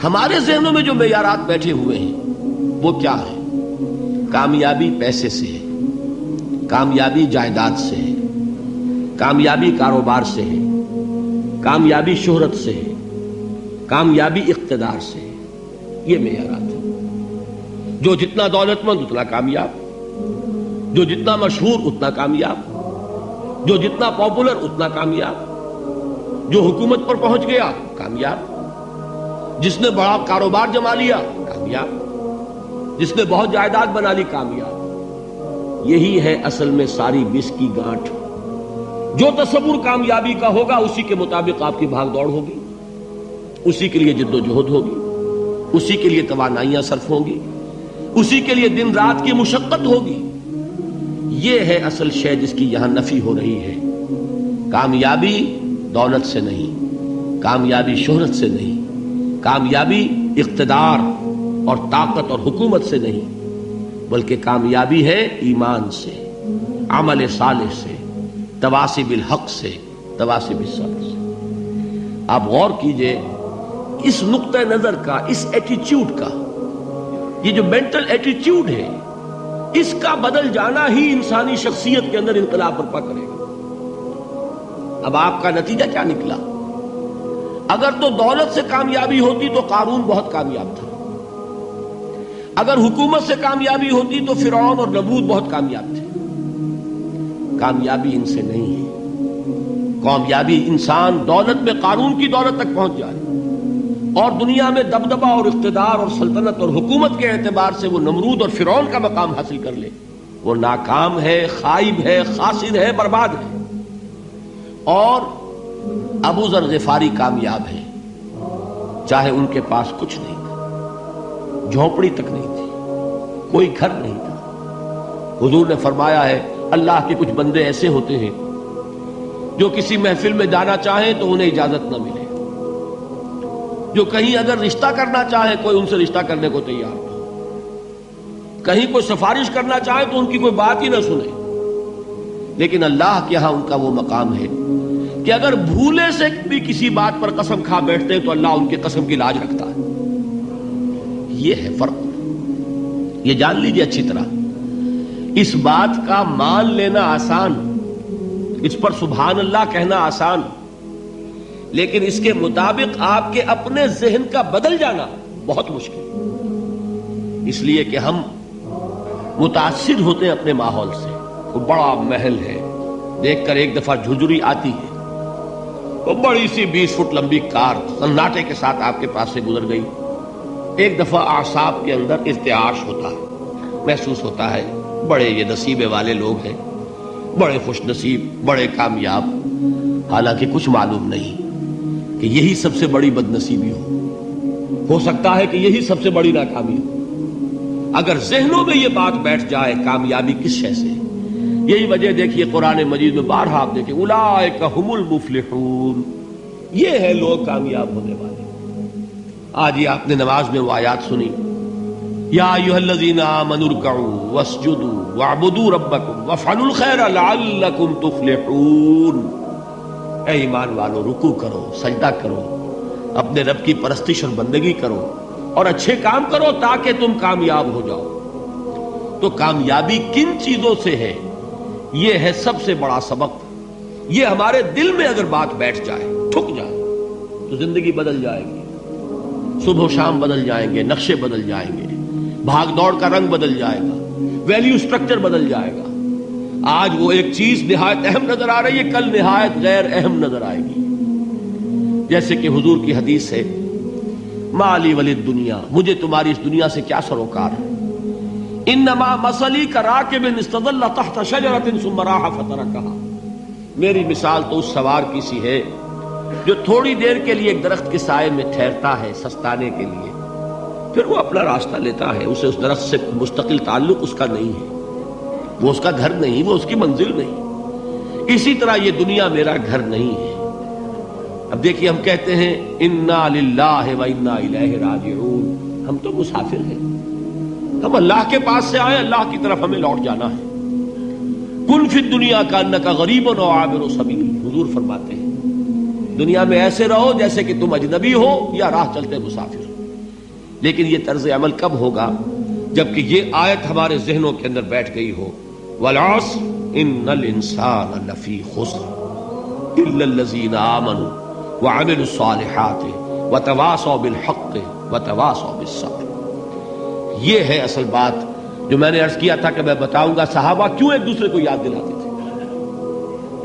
ہمارے ذہنوں میں جو معیارات بیٹھے ہوئے ہیں وہ کیا ہے؟ کامیابی پیسے سے ہے، کامیابی جائیداد سے ہے، کامیابی کاروبار سے ہے، کامیابی شہرت سے ہے، کامیابی اقتدار سے ہے. یہ معیارات ہیں. جو جتنا دولت مند اتنا کامیاب، جو جتنا مشہور اتنا کامیاب، جو جتنا پاپولر اتنا کامیاب، جو حکومت پر پہنچ گیا کامیاب، جس نے بڑا کاروبار جما لیا کامیاب، جس نے بہت جائیداد بنا لی کامیاب. یہی ہے اصل میں ساری بس کی گانٹھ. جو تصور کامیابی کا ہوگا اسی کے مطابق آپ کی بھاگ دوڑ ہوگی، اسی کے لیے جد و جہد ہوگی، اسی کے لیے توانائیاں صرف ہوں گی، اسی کے لیے دن رات کی مشقت ہوگی. یہ ہے اصل شے جس کی یہاں نفی ہو رہی ہے. کامیابی دولت سے نہیں، کامیابی شہرت سے نہیں، کامیابی اقتدار اور طاقت اور حکومت سے نہیں، بلکہ کامیابی ہے ایمان سے، عمل صالح سے، تواصی بالحق سے، تواصی بالصبر سے. آپ غور کیجئے اس نقطہ نظر کا، اس ایٹیچیوڈ کا، یہ جو مینٹل ایٹیچیوڈ ہے اس کا بدل جانا ہی انسانی شخصیت کے اندر انقلاب برپا کرے گا. اب آپ کا نتیجہ کیا نکلا؟ اگر تو دولت سے کامیابی ہوتی تو قارون بہت کامیاب تھا، اگر حکومت سے کامیابی ہوتی تو فرعون اور نمرود بہت کامیاب تھے. کامیابی ان سے نہیں ہے. کامیابی انسان دولت میں قارون کی دولت تک پہنچ جائے اور دنیا میں دبدبہ اور اقتدار اور سلطنت اور حکومت کے اعتبار سے وہ نمرود اور فرعون کا مقام حاصل کر لے، وہ ناکام ہے، خائب ہے، خاسر ہے، برباد ہے. اور ابو ذر غفاری کامیاب ہے، چاہے ان کے پاس کچھ نہیں تھا، جھونپڑی تک نہیں تھی، کوئی گھر نہیں تھا. حضور نے فرمایا ہے اللہ کے کچھ بندے ایسے ہوتے ہیں جو کسی محفل میں جانا چاہیں تو انہیں اجازت نہ ملے، جو کہیں اگر رشتہ کرنا چاہے کوئی ان سے رشتہ کرنے کو تیار نہ، کہیں کوئی سفارش کرنا چاہے تو ان کی کوئی بات ہی نہ سنے. لیکن اللہ کے ہاں ان کا وہ مقام ہے کہ اگر بھولے سے بھی کسی بات پر قسم کھا بیٹھتے ہیں تو اللہ ان کے قسم کی لاج رکھتا ہے. یہ ہے فرق. یہ جان لیجیے اچھی طرح. اس بات کا مان لینا آسان، اس پر سبحان اللہ کہنا آسان، لیکن اس کے مطابق آپ کے اپنے ذہن کا بدل جانا بہت مشکل. اس لیے کہ ہم متاثر ہوتے ہیں اپنے ماحول سے. وہ بڑا محل ہے، دیکھ کر ایک دفعہ جھجری آتی ہے، وہ بڑی سی 20 فٹ لمبی کار سناٹے کے ساتھ آپ کے پاس سے گزر گئی. ایک دفعہ اعصاب کے اندر ارتعاش ہوتا ہے، محسوس ہوتا ہے بڑے یہ نصیبے والے لوگ ہیں، بڑے خوش نصیب، بڑے کامیاب. حالانکہ کچھ معلوم نہیں کہ یہی سب سے بڑی بد نصیبی ہو سکتا ہے کہ یہی سب سے بڑی ناکامی ہو. اگر ذہنوں میں یہ بات بیٹھ جائے کامیابی کس شے سے. یہی وجہ دیکھیے قرآن مجید میں بارہا آپ دیکھیں اولئک ھم المفلحون، یہ ہے لوگ کامیاب ہونے والے. آج یہ آپ نے نماز میں وہ آیات سنی، یا ایھا الذین آمنوا ارکعوا واسجدوا واعبدوا ربکم وافعلوا الخیر لعلکم تفلحون. اے ایمان والو، رکوع کرو، سجدہ کرو، اپنے رب کی پرستش اور بندگی کرو اور اچھے کام کرو تاکہ تم کامیاب ہو جاؤ. تو کامیابی کن چیزوں سے ہے؟ یہ ہے سب سے بڑا سبق. یہ ہمارے دل میں اگر بات بیٹھ جائے، ٹھک جائے، تو زندگی بدل جائے گی. صبح و شام بدل جائیں گے، نقشے بدل جائیں گے، بھاگ دوڑ کا رنگ بدل جائے گا، ویلیو سٹرکچر بدل جائے گا. آج وہ ایک چیز نہایت اہم نظر آ رہی ہے، کل نہایت غیر اہم نظر آئے گی. جیسے کہ حضور کی حدیث ہے مالی ولد دنیا، مجھے تمہاری اس دنیا سے کیا سروکار ہے. انما مثلی کراکب استظل تحت شجرۃ ثم راح فترکها، میری مثال تو اس سوار کی سی ہے جو تھوڑی دیر کے لیے ایک درخت کے سائے میں ٹھہرتا ہے سستانے کے لیے، پھر وہ اپنا راستہ لیتا ہے. اسے اس درخت سے مستقل تعلق اس کا نہیں ہے، وہ اس کا گھر نہیں، وہ اس کی منزل نہیں. اسی طرح یہ دنیا میرا گھر نہیں ہے. اب دیکھیے ہم کہتے ہیں انا للہ و انا الیہ راجعون، ہم تو مسافر ہیں، ہم اللہ کے پاس سے آئے، اللہ کی طرف ہمیں لوٹ جانا ہے. کن فی الدنیا کانک غریب و عابر سبیل، حضور فرماتے ہیں دنیا میں ایسے رہو جیسے کہ تم اجنبی ہو یا راہ چلتے مسافر. لیکن یہ طرز عمل کب ہوگا؟ جبکہ یہ آیت ہمارے ذہنوں کے اندر بیٹھ گئی ہو، والعصر ان الانسان لفی خسر الا الذین آمنوا وعملوا الصالحات وتواصوا بالحق وتواصوا بالصبر۔ یہ ہے اصل بات جو میں نے عرض کیا تھا کہ میں بتاؤں گا صحابہ کیوں ایک دوسرے کو یاد دلاتے تھے۔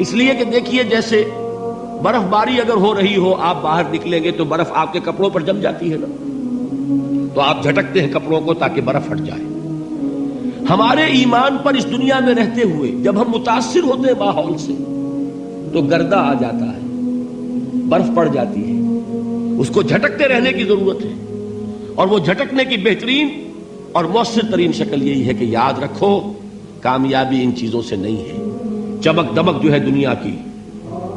اس لیے کہ دیکھیے جیسے برف باری اگر ہو رہی ہو، آپ باہر نکلیں گے تو برف آپ کے کپڑوں پر جم جاتی ہے نا، تو آپ جھٹکتے ہیں کپڑوں کو تاکہ برف ہٹ جائے۔ ہمارے ایمان پر اس دنیا میں رہتے ہوئے جب ہم متاثر ہوتے ہیں ماحول سے تو گردہ آ جاتا ہے، برف پڑ جاتی ہے، اس کو جھٹکتے رہنے کی ضرورت ہے۔ اور وہ جھٹکنے کی بہترین اور مؤثر ترین شکل یہی ہے کہ یاد رکھو کامیابی ان چیزوں سے نہیں ہے۔ چمک دمک جو ہے دنیا کی،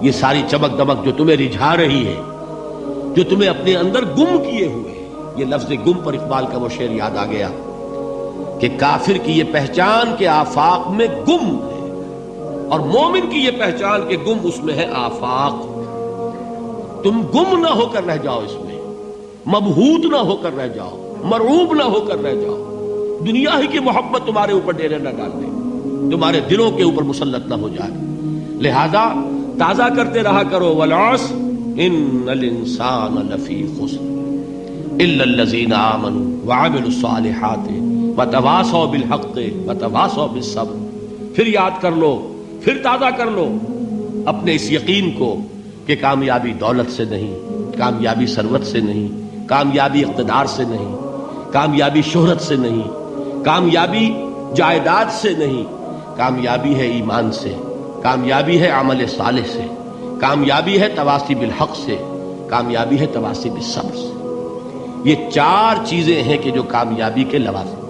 یہ ساری چمک دمک جو تمہیں رجھا رہی ہے، جو تمہیں اپنے اندر گم کیے ہوئے، یہ لفظ گم پر اقبال کا وہ شعر یاد آ گیا کہ کافر کی یہ پہچان کے آفاق میں گم ہے، اور مومن کی یہ پہچان کے گم اس میں ہے آفاق۔ تم گم نہ ہو کر رہ جاؤ، اس میں مبہوت نہ ہو کر رہ جاؤ، مرعوب نہ ہو کر رہ جاؤ، دنیا ہی کی محبت تمہارے اوپر ڈیرے نہ ڈال دے، تمہارے دلوں کے اوپر مسلط نہ ہو جائے۔ لہذا تازہ کرتے رہا کرو، والعصر ان الانسان لفی خسر الا الذین آمنوا وعملوا الصالحات وتواصوا بالحق وتواصوا بالصبر۔ پھر یاد کر لو، پھر تازہ کر لو اپنے اس یقین کو کہ کامیابی دولت سے نہیں، کامیابی ثروت سے نہیں، کامیابی اقتدار سے نہیں، کامیابی شہرت سے نہیں، کامیابی جائیداد سے نہیں، کامیابی ہے ایمان سے، کامیابی ہے عمل صالح سے، کامیابی ہے تواصی بالحق سے، کامیابی ہے تواصی بالصبر سے۔ یہ چار چیزیں ہیں کہ جو کامیابی کے لوازم